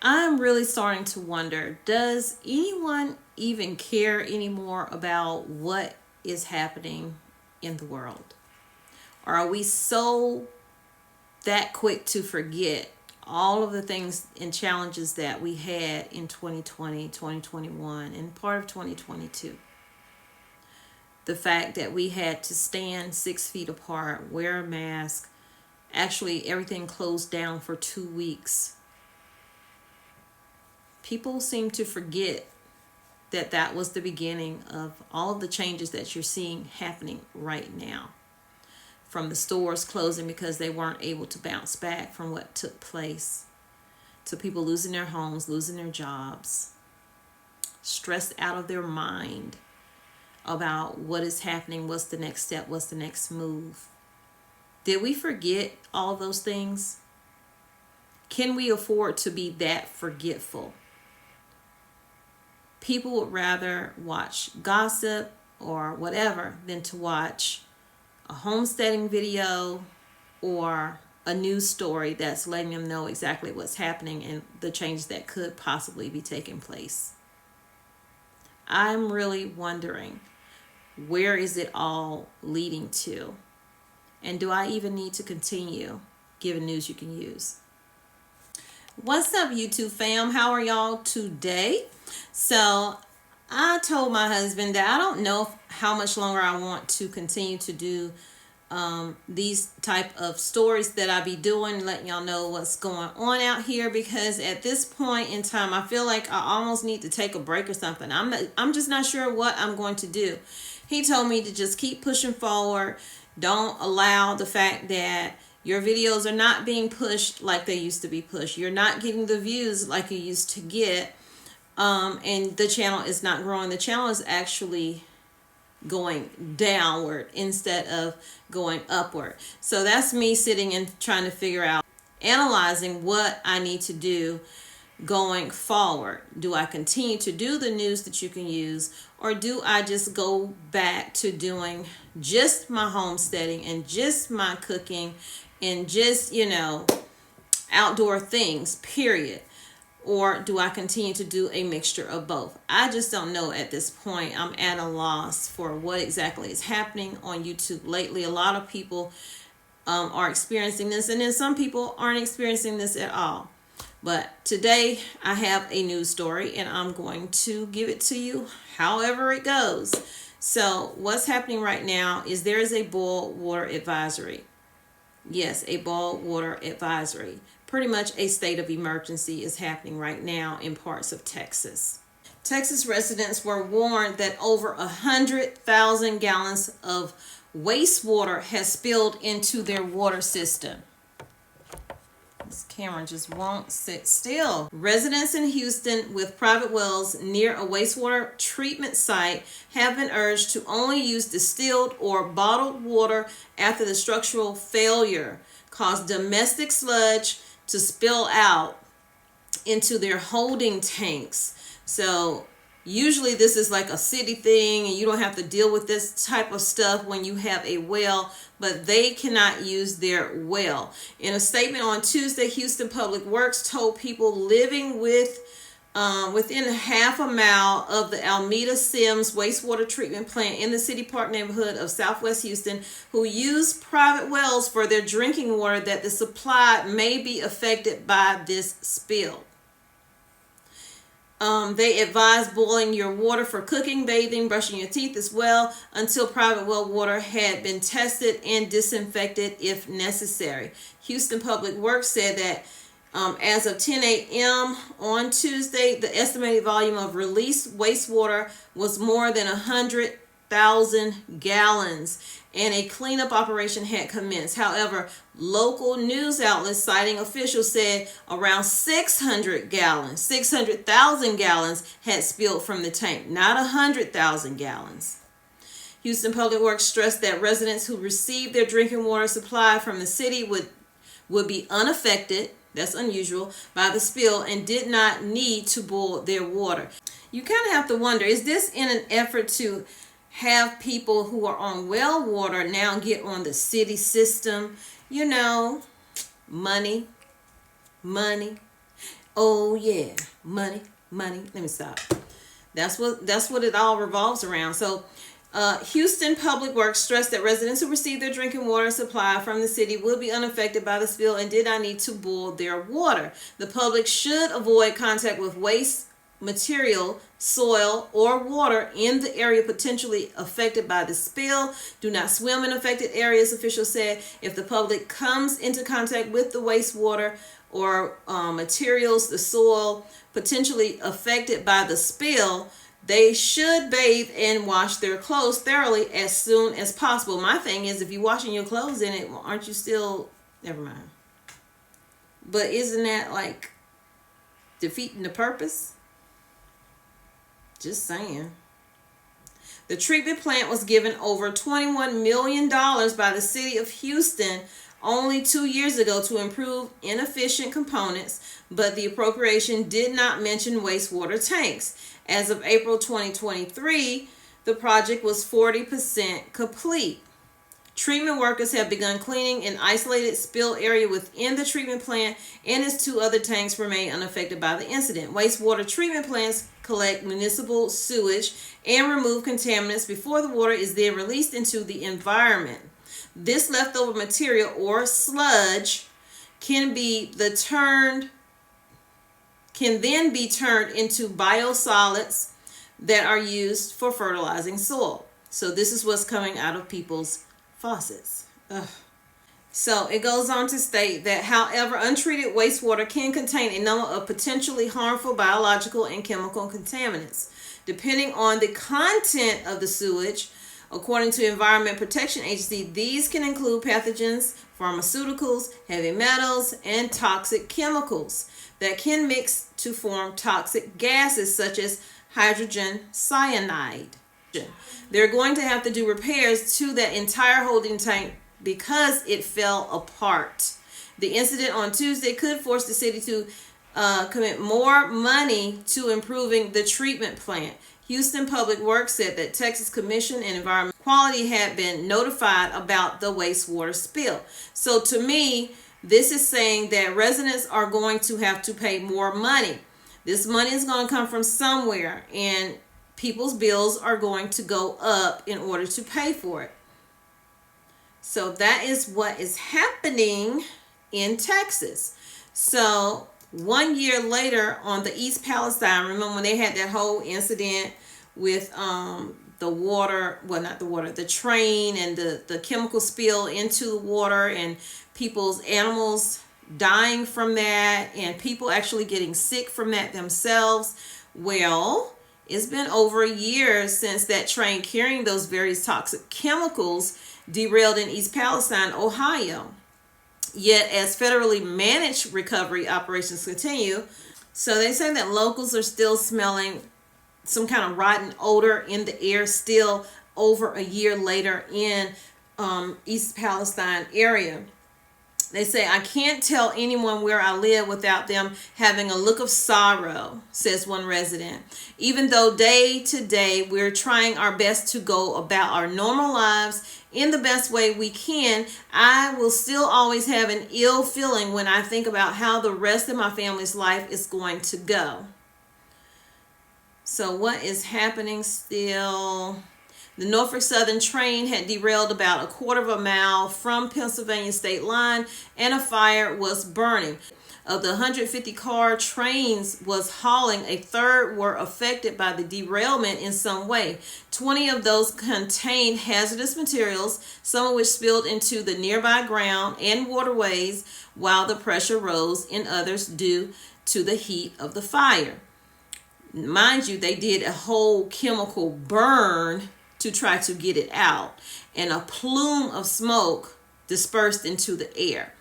I'm really starting to wonder, does anyone even care anymore about what is happening in the world? Or are we so that quick to forget all of the things and challenges that we had in 2020, 2021, and part of 2022? The fact that we had to stand 6 feet apart, wear a mask, actually everything closed down for 2 weeks. People seem to forget that that was the beginning of all of the changes that you're seeing happening right now. From the stores closing because they weren't able to bounce back from what took place, to people losing their homes, losing their jobs, stressed out of their mind about what is happening, what's the next step, what's the next move. Did we forget all those things? Can we afford to be that forgetful? People would rather watch gossip or whatever than to watch a homesteading video or a news story that's letting them know exactly what's happening and the changes that could possibly be taking place. I'm really wondering, where is it all leading to? And do I even need to continue giving news you can use? What's up, YouTube fam? How are y'all today? So I told my husband that I don't know how much longer I want to continue to do these type of stories that I be doing, letting y'all know what's going on out here, because at this point in time I feel like I almost need to take a break or something. I'm just not sure what I'm going to do. He told me to just keep pushing forward. Don't allow the fact that your videos are not being pushed like they used to be pushed. You're not getting the views like you used to get. And the channel is not growing. The channel is actually going downward instead of going upward. So that's me sitting and trying to figure out, analyzing what I need to do going forward. Do I continue to do the news that you can use, or do I just go back to doing just my homesteading and just my cooking and just, outdoor things, period? Or do I continue to do a mixture of both? I just don't know at this point. I'm at a loss for what exactly is happening on YouTube lately. A lot of people are experiencing this, and then some people aren't experiencing this at all. But today I have a news story, and I'm going to give it to you however it goes. So what's happening right now is there is a boil water advisory. Yes, a boil water advisory. Pretty much a state of emergency is happening right now in parts of Texas. Texas residents were warned that over 100,000 gallons of wastewater has spilled into their water system. This camera just won't sit still. Residents in Houston with private wells near a wastewater treatment site have been urged to only use distilled or bottled water after the structural failure caused domestic sludge to spill out into their holding tanks. So usually this is like a city thing and you don't have to deal with this type of stuff when you have a well, but they cannot use their well. In a statement on Tuesday, Houston Public Works told people living within half a mile of the Almeda Sims wastewater treatment plant in the City Park neighborhood of Southwest Houston who use private wells for their drinking water that the supply may be affected by this spill. They advise boiling your water for cooking, bathing, brushing your teeth as well until private well water had been tested and disinfected if necessary. Houston Public Works said that as of 10 a.m. on Tuesday, the estimated volume of released wastewater was more than 100,000 gallons, and a cleanup operation had commenced. However, local news outlets citing officials said around 600,000 gallons had spilled from the tank, not 100,000 gallons. Houston Public Works stressed that residents who received their drinking water supply from the city would be unaffected, that's unusual, by the spill and did not need to boil their water. You kind of have to wonder, is this in an effort to have people who are on well water now get on the city system? Money. Oh yeah, money, money. Let me stop. That's what it all revolves around. So, Houston Public Works stressed that residents who receive their drinking water supply from the city will be unaffected by the spill and did not need to boil their water. The public should avoid contact with waste material, soil, or water in the area potentially affected by the spill. Do not swim in affected areas, officials said. If the public comes into contact with the wastewater or materials, the soil potentially affected by the spill, they should bathe and wash their clothes thoroughly as soon as possible. My thing is, if you're washing your clothes in it, aren't you still... Never mind. But isn't that like defeating the purpose? Just saying. The treatment plant was given over $21 million by the city of Houston only 2 years ago to improve inefficient components, but the appropriation did not mention wastewater tanks. As of April 2023, the project was 40% complete. Treatment workers have begun cleaning an isolated spill area within the treatment plant, and its 2 other tanks remain unaffected by the incident. Wastewater treatment plants collect municipal sewage and remove contaminants before the water is then released into the environment. This leftover material or sludge can then be turned into biosolids that are used for fertilizing soil. So this is what's coming out of people's faucets. Ugh. So it goes on to state that, however, untreated wastewater can contain a number of potentially harmful biological and chemical contaminants. Depending on the content of the sewage, according to Environment Protection Agency, these can include pathogens, pharmaceuticals, heavy metals, and toxic chemicals that can mix to form toxic gases such as hydrogen cyanide. They're going to have to do repairs to that entire holding tank because it fell apart. The incident on Tuesday could force the city to commit more money to improving the treatment plant. Houston Public Works said that Texas Commission on Environmental Quality had been notified about the wastewater spill. So to me, this is saying that residents are going to have to pay more money. This money is going to come from somewhere, and people's bills are going to go up in order to pay for it. So that is what is happening in Texas. So 1 year later on the East Palestine, remember when they had that whole incident with the water, well, not the water, the train and the chemical spill into the water and people's animals dying from that and people actually getting sick from that themselves. Well, it's been over a year since that train carrying those various toxic chemicals derailed in East Palestine, Ohio. Yet, as federally managed recovery operations continue, so they say that locals are still smelling some kind of rotten odor in the air still over a year later in East Palestine area. They say, I can't tell anyone where I live without them having a look of sorrow, says one resident. Even though day to day we're trying our best to go about our normal lives in the best way we can, I will still always have an ill feeling when I think about how the rest of my family's life is going to go. So what is happening still? The Norfolk Southern train had derailed about a quarter of a mile from Pennsylvania state line and a fire was burning. Of the 150-car trains was hauling, a third were affected by the derailment in some way. 20 of those contained hazardous materials, some of which spilled into the nearby ground and waterways while the pressure rose in others due to the heat of the fire. Mind you, they did a whole chemical burn to try to get it out, and a plume of smoke dispersed into the air.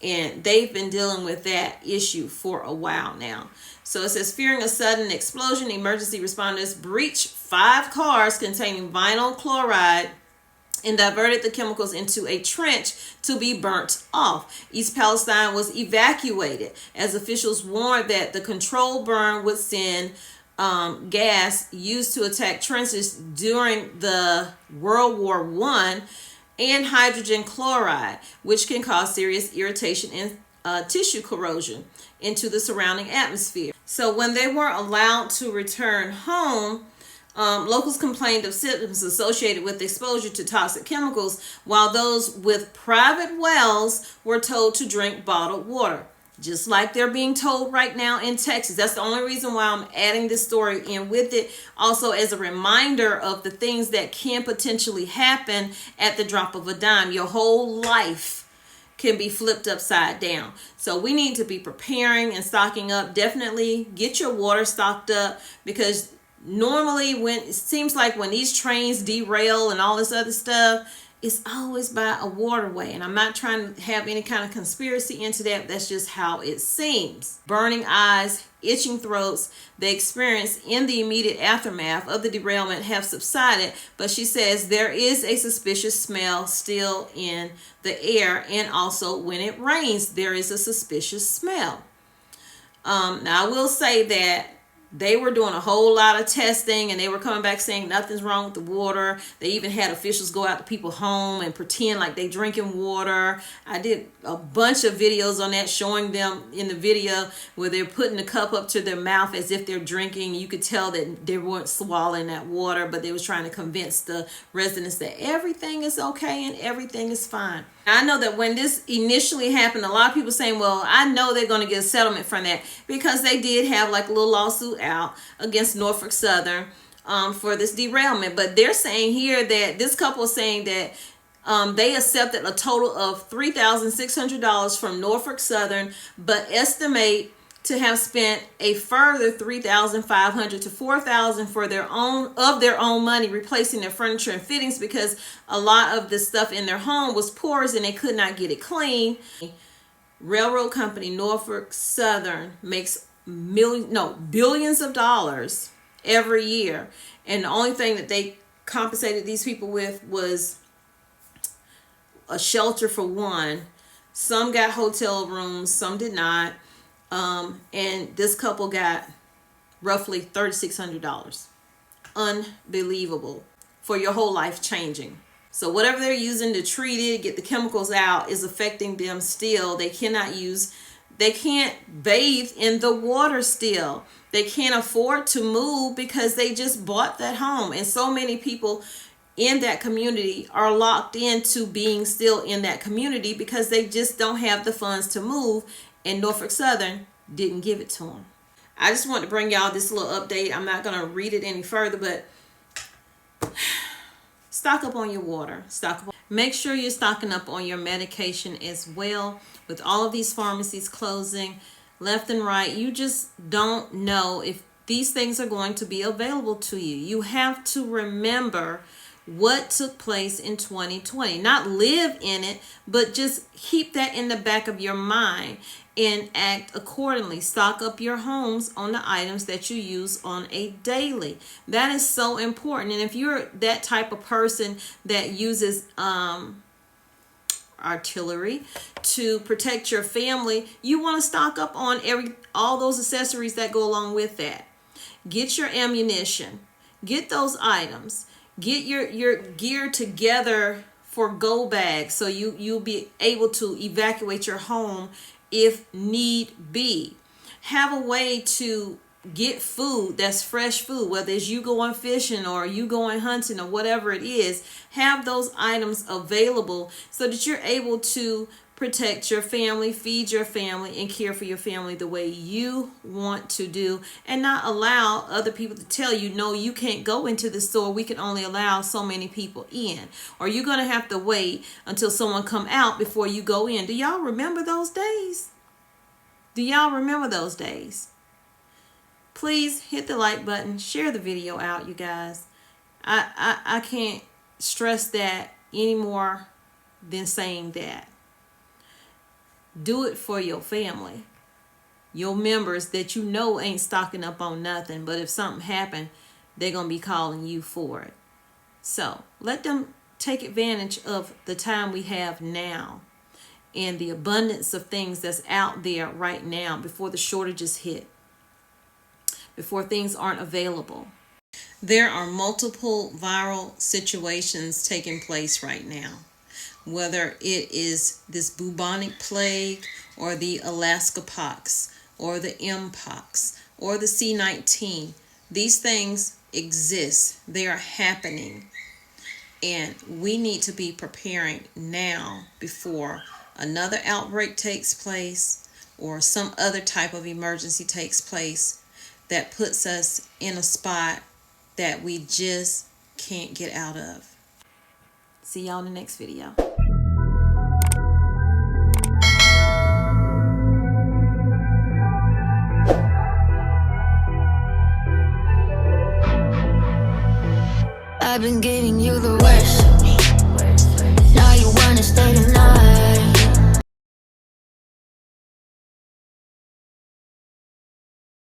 And they've been dealing with that issue for a while now. So it says, fearing a sudden explosion, emergency responders breached 5 cars containing vinyl chloride and diverted the chemicals into a trench to be burnt off. East Palestine was evacuated as officials warned that the controlled burn would send gas used to attack trenches during the World War I and hydrogen chloride, which can cause serious irritation and tissue corrosion into the surrounding atmosphere. So when they were allowed to return home, locals complained of symptoms associated with exposure to toxic chemicals, while those with private wells were told to drink bottled water. Just like they're being told right now in Texas. That's the only reason why I'm adding this story in with it. Also as a reminder of the things that can potentially happen at the drop of a dime. Your whole life can be flipped upside down. So we need to be preparing and stocking up. Definitely get your water stocked up, because normally when it seems like when these trains derail and all this other stuff, it's always by a waterway. And I'm not trying to have any kind of conspiracy into that. That's just how it seems. Burning eyes, itching throats, they experienced in the immediate aftermath of the derailment have subsided. But she says there is a suspicious smell still in the air. And also when it rains, there is a suspicious smell. Now I will say that they were doing a whole lot of testing, and they were coming back saying nothing's wrong with the water. They even had officials go out to people's home and pretend like they drinking water. I did a bunch of videos on that, showing them in the video where they're putting the cup up to their mouth as if they're drinking. You could tell that they weren't swallowing that water, but they was trying to convince the residents that everything is okay and everything is fine. I know that when this initially happened, a lot of people saying, well, I know they're going to get a settlement from that, because they did have like a little lawsuit out against Norfolk Southern for this derailment. But they're saying here that this couple is saying that they accepted a total of $3,600 from Norfolk Southern, but estimate to have spent a further $3,500 to $4,000 for their own money replacing their furniture and fittings, because a lot of the stuff in their home was porous and they could not get it clean. Railroad company Norfolk Southern makes billions of dollars every year, and the only thing that they compensated these people with was a shelter for one. Some got hotel rooms, some did not. And this couple got roughly $3,600. Unbelievable. For your whole life changing. So whatever they're using to treat it, get the chemicals out, is affecting them still. They can't bathe in the water still. They can't afford to move because they just bought that home. And so many people in that community are locked into being still in that community because they just don't have the funds to move. And Norfolk Southern didn't give it to them. I just want to bring y'all this little update. I'm not going to read it any further, but stock up on your water. Make sure you're stocking up on your medication as well. With all of these pharmacies closing left and right, you just don't know if these things are going to be available to you. You have to remember what took place in 2020. Not live in it, but just keep that in the back of your mind and act accordingly. Stock up your homes on the items that you use on a daily. That is so important. And if you're that type of person that uses artillery to protect your family, you want to stock up on all those accessories that go along with that. Get your ammunition. Get those items. Get your gear together for go bags, so you'll be able to evacuate your home if need be. Have a way to get food that's fresh food, whether it's you going fishing or you going hunting or whatever it is. Have those items available so that you're able to protect your family, feed your family, and care for your family the way you want to do, and not allow other people to tell you, no, you can't go into the store. We can only allow so many people in, or you're going to have to wait until someone come out before you go in. Do y'all remember those days? Do y'all remember those days? Please hit the like button, share the video out, you guys. I can't stress that any more than saying that. Do it for your family, your members that you know ain't stocking up on nothing, but if something happened, they're going to be calling you for it. So let them take advantage of the time we have now and the abundance of things that's out there right now before the shortages hit, before things aren't available. There are multiple viral situations taking place right now. whether it is this bubonic plague or the Alaska pox or the mpox or the C-19. These things exist. They are happening. And we need to be preparing now before another outbreak takes place or some other type of emergency takes place that puts us in a spot that we just can't get out of. See y'all in the next video. I've been giving you the worst. Now you wanna stay to